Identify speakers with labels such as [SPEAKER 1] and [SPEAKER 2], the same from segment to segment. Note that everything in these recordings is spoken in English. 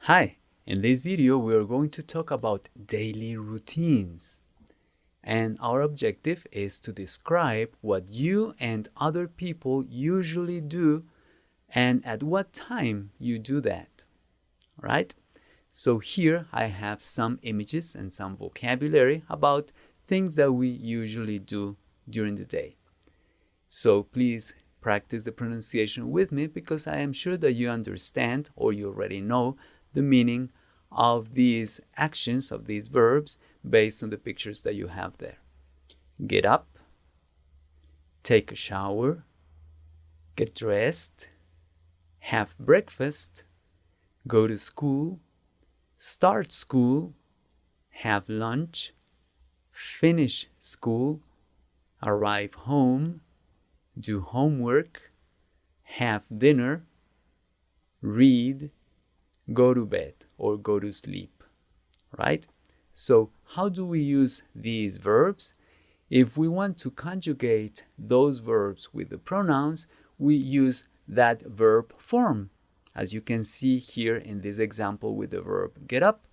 [SPEAKER 1] Hi, in this video we are going to talk about daily routines. And our objective is to describe what you and other people usually do and at what time you do that. Right? So here I have some images and some vocabulary about things that we usually do during the day. So please practice the pronunciation with me because I am sure that you understand or you already know the meaning of these actions, of these verbs, based on the pictures that you have there. Get up, take a shower, get dressed, have breakfast, go to school, start school, have lunch, finish school, arrive home, do homework, have dinner, read, go to bed or go to sleep, right? So how do we use these verbs? If we want to conjugate those verbs with the pronouns, we use that verb form, as you can see here in this example with the verb get up.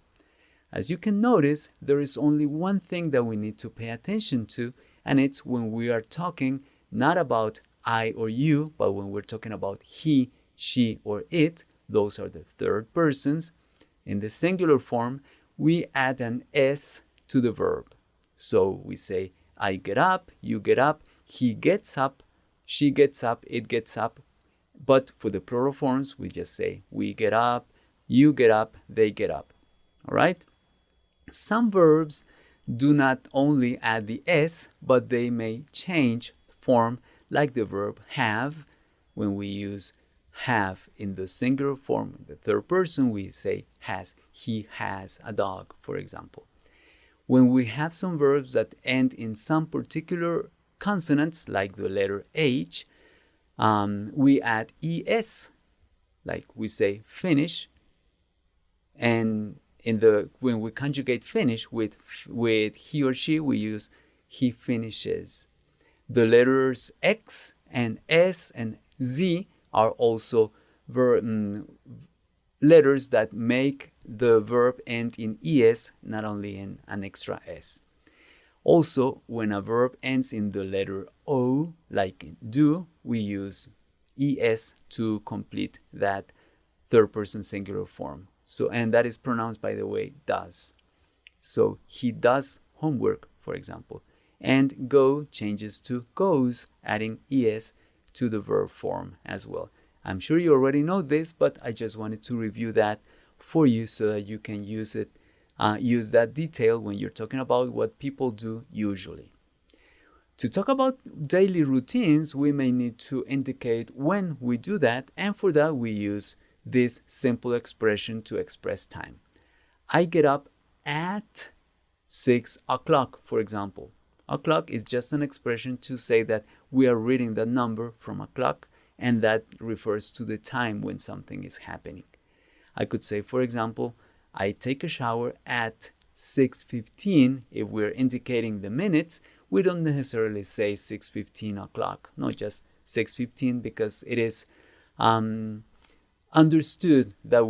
[SPEAKER 1] As you can notice, there is only one thing that we need to pay attention to, and it's when we are talking not about I or you, but when we're talking about he, she, or it. Those are the third persons. In the singular form, we add an S to the verb. So we say, I get up, you get up, he gets up, she gets up, it gets up. But for the plural forms, we just say, we get up, you get up, they get up. All right? Some verbs do not only add the S, but they may change form, like the verb have. When we use have in the singular form, the third person, we say has. He has a dog, for example. When we have some verbs that end in some particular consonants, like the letter H, we add es, like we say finish. And when we conjugate finish with he or she, we use he finishes. The letters X and S and Z are also letters that make the verb end in es, not only in an extra s. Also, when a verb ends in the letter O, like in do, we use es to complete that third person singular form. So, and that is pronounced, by the way, does. So he does homework, for example. And go changes to goes, adding es to the verb form as well. I'm sure you already know this, but I just wanted to review that for you so that you can use that detail when you're talking about what people do usually. To talk about daily routines, we may need to indicate when we do that, and for that we use this simple expression to express time. I get up at 6 o'clock, for example. O'clock is just an expression to say that we are reading the number from a clock, and that refers to the time when something is happening. I could say, for example, I take a shower at 6:15. If we're indicating the minutes, we don't necessarily say 6:15 o'clock. No, just 6:15, because it is understood that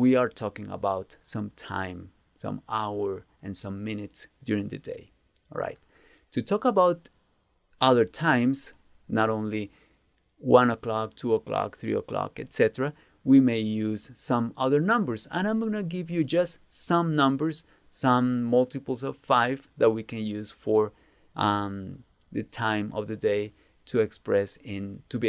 [SPEAKER 1] we are talking about some time, some hour, and some minutes during the day. All right. To talk about other times, not only 1 o'clock, 2 o'clock, 3 o'clock, etc., we may use some other numbers. And I'm going to give you just some numbers, some multiples of 5 that we can use for the time of the day to be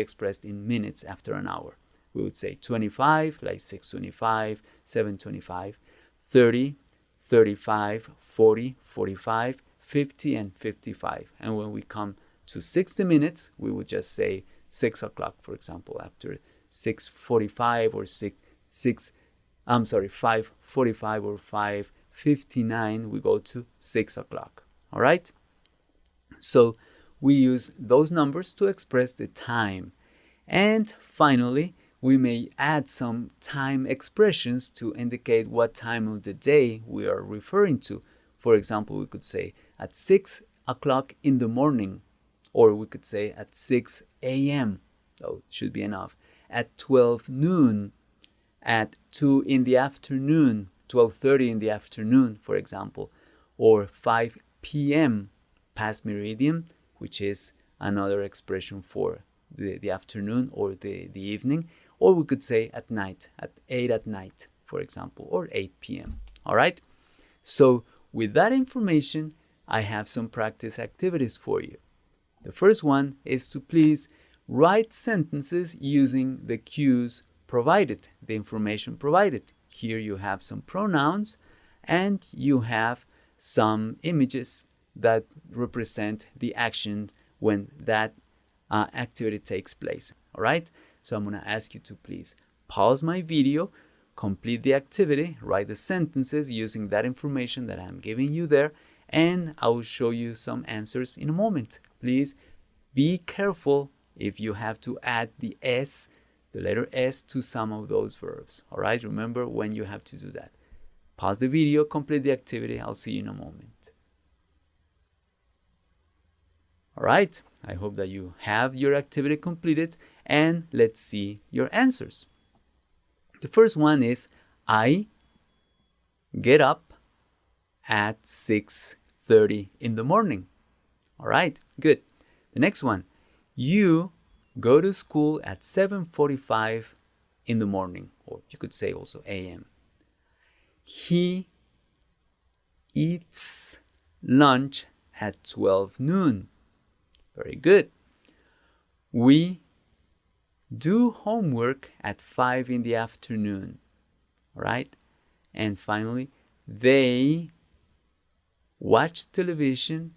[SPEAKER 1] expressed in minutes after an hour. We would say 25, like 6:25, 7:25, 30, 35, 40, 45, 50, and 55. And when we come to 60 minutes, we would just say 6 o'clock, for example. After 6:45 or 5:45 or 5:59, we go to 6 o'clock. All right? So we use those numbers to express the time. And finally, we may add some time expressions to indicate what time of the day we are referring to. For example, we could say at 6 o'clock in the morning, or we could say at 6 a.m. So it should be enough. At 12 noon, at 2 in the afternoon, 12:30 in the afternoon, for example, or 5 p.m. past meridian, which is another expression for the afternoon or the evening, or we could say at night, at 8 at night, for example, or 8 p.m. All right? So with that information, I have some practice activities for you. The first one is to please write sentences using the cues provided, the information provided. Here you have some pronouns and you have some images that represent the action when that activity takes place. All right? So I'm going to ask you to please pause my video, complete the activity, write the sentences using that information that I'm giving you there, and I will show you some answers in a moment. Please be careful if you have to add the S, the letter S, to some of those verbs. All right? Remember when you have to do that. Pause the video, complete the activity. I'll see you in a moment. All right, I hope that you have your activity completed, and let's see your answers. The first one is, I get up at 6:30 in the morning. All right, good. The next one, you go to school at 7:45 in the morning, or you could say also a.m. He eats lunch at 12 noon. Very good. We do homework at 5 in the afternoon. All right? And finally, they watch television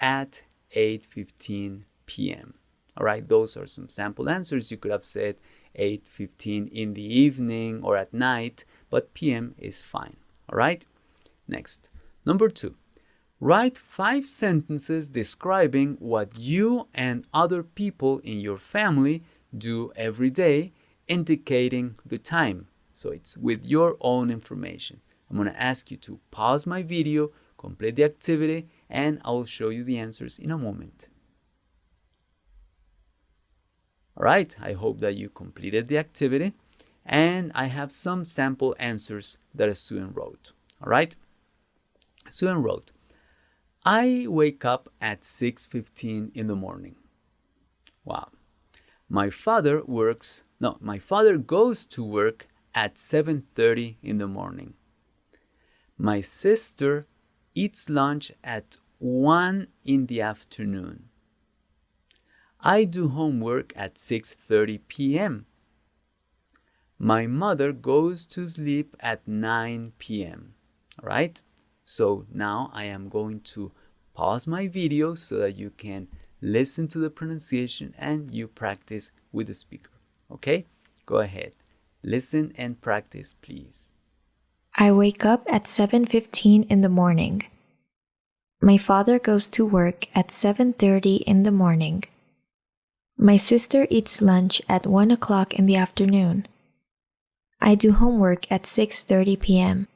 [SPEAKER 1] at 8:15 p.m. All right? Those are some sample answers. You could have said 8:15 in the evening or at night, but p.m. is fine. All right? Next. Number 2. Write 5 sentences describing what you and other people in your family do every day, indicating the time. So it's with your own information. I'm going to ask you to pause my video, complete the activity, and I will show you the answers in a moment. All right, I hope that you completed the activity, and I have some sample answers that a student wrote. All right, a student wrote, I wake up at 6:15 in the morning. Wow. My father goes to work at 7:30 in the morning. My sister eats lunch at 1 in the afternoon. I do homework at 6:30 p.m. My mother goes to sleep at 9 p.m. All right? So now I am going to pause my video so that you can listen to the pronunciation and you practice with the speaker. Okay? Go ahead. Listen and practice, please.
[SPEAKER 2] I wake up at 7:15 in the morning. My father goes to work at 7:30 in the morning. My sister eats lunch at 1 o'clock in the afternoon. I do homework at 6:30 p.m.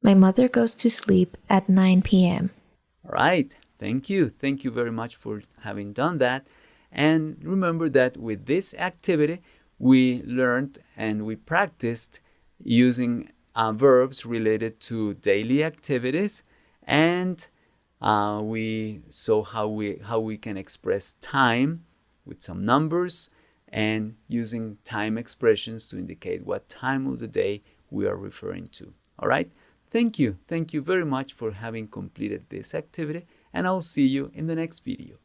[SPEAKER 2] My mother goes to sleep at 9 p.m.
[SPEAKER 1] All right. Thank you. Thank you very much for having done that. And remember that with this activity, we learned and we practiced using verbs related to daily activities, and we saw how we can express time with some numbers and using time expressions to indicate what time of the day we are referring to. All right? Thank you. Thank you very much for having completed this activity, and I'll see you in the next video.